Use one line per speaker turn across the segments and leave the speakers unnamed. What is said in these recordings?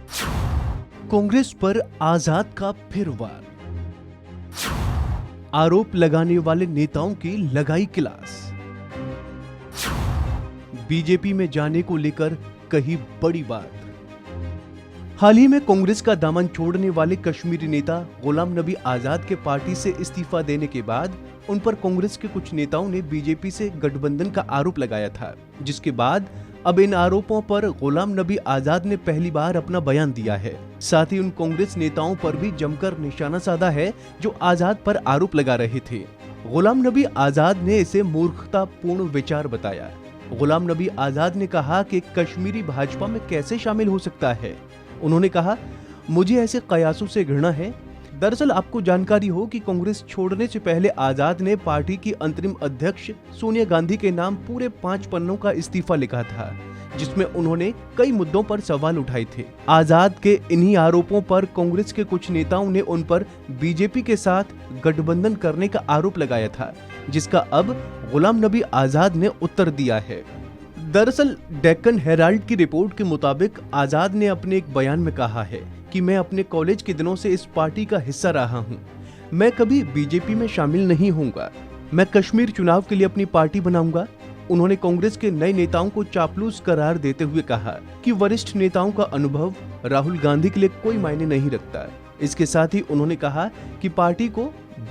कांग्रेस पर आजाद का फिर वार। आरोप लगाने वाले नेताओं की लगाई क्लास। बीजेपी में जाने को लेकर कही बड़ी बात। हाल ही में कांग्रेस का दामन छोड़ने वाले कश्मीरी नेता गुलाम नबी आजाद के पार्टी से इस्तीफा देने के बाद उन पर कांग्रेस के कुछ नेताओं ने बीजेपी से गठबंधन का आरोप लगाया था, जिसके बाद अब इन आरोपों पर गुलाम नबी आजाद ने पहली बार अपना बयान दिया है। साथ ही उन कांग्रेस नेताओं पर भी जमकर निशाना साधा है जो आजाद पर आरोप लगा रहे थे। गुलाम नबी आजाद ने इसे मूर्खतापूर्ण विचार बताया। गुलाम नबी आजाद ने कहा कि कश्मीरी भाजपा में कैसे शामिल हो सकता है। उन्होंने कहा, मुझे ऐसे कयासों से घृणा है। दरअसल आपको जानकारी हो कि कांग्रेस छोड़ने से पहले आजाद ने पार्टी की अंतरिम अध्यक्ष सोनिया गांधी के नाम पूरे 5 पन्नों का इस्तीफा लिखा था, जिसमें उन्होंने कई मुद्दों पर सवाल उठाए थे। आजाद के इन्हीं आरोपों पर कांग्रेस के कुछ नेताओं ने उन पर बीजेपी के साथ गठबंधन करने का आरोप लगाया था, जिसका अब गुलाम नबी आजाद ने उत्तर दिया है। दरअसल डेक्कन हेराल्ड की रिपोर्ट के मुताबिक आजाद ने अपने एक बयान में कहा है कि मैं अपने कॉलेज के दिनों से इस पार्टी का हिस्सा रहा हूं। मैं कभी बीजेपी में शामिल नहीं होऊंगा। मैं कश्मीर चुनाव के लिए अपनी पार्टी बनाऊंगा। उन्होंने कांग्रेस के नए नेताओं को चापलूस करार देते हुए कहा कि वरिष्ठ नेताओं का अनुभव राहुल गांधी के लिए कोई मायने नहीं रखता। इसके साथ ही उन्होंने कहा कि पार्टी को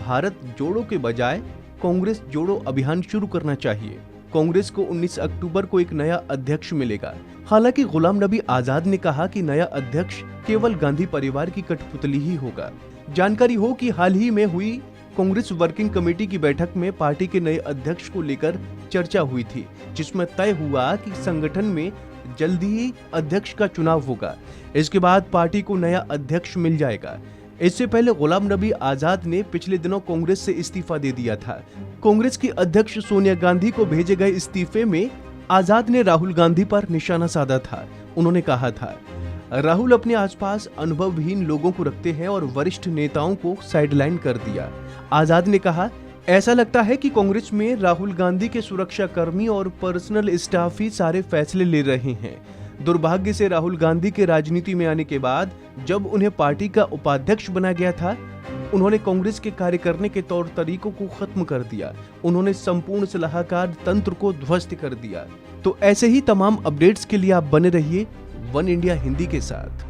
भारत जोड़ो के बजाय कांग्रेस जोड़ो अभियान शुरू करना चाहिए। कांग्रेस को 19 अक्टूबर को एक नया अध्यक्ष मिलेगा। हालांकि गुलाम नबी आजाद ने कहा कि नया अध्यक्ष केवल गांधी परिवार की कठपुतली ही होगा। जानकारी हो कि हाल ही में हुई कांग्रेस वर्किंग कमेटी की बैठक में पार्टी के नए अध्यक्ष को लेकर चर्चा हुई थी, जिसमें तय हुआ कि संगठन में जल्दी ही अध्यक्ष का चुनाव होगा। इसके बाद पार्टी को नया अध्यक्ष मिल जाएगा। इससे पहले गुलाम नबी आजाद ने पिछले दिनों कांग्रेस से इस्तीफा दे दिया था। कांग्रेस की अध्यक्ष सोनिया गांधी को भेजे गए इस्तीफे में आजाद ने राहुल गांधी पर निशाना साधा था। उन्होंने कहा था, राहुल अपने आसपास अनुभवहीन लोगों को रखते हैं और वरिष्ठ नेताओं को साइडलाइन कर दिया। आजाद ने कहा, ऐसा लगता है कि कांग्रेस में राहुल गांधी के सुरक्षा कर्मी और पर्सनल स्टाफ ही सारे फैसले ले रहे हैं। दुर्भाग्य से राहुल गांधी के राजनीति में आने के बाद जब उन्हें पार्टी का उपाध्यक्ष बनाया गया था, उन्होंने कांग्रेस के कार्य करने के तौर तरीकों को खत्म कर दिया। उन्होंने संपूर्ण सलाहकार तंत्र को ध्वस्त कर दिया। तो ऐसे ही तमाम अपडेट्स के लिए आप बने रहिए वन इंडिया हिंदी के साथ।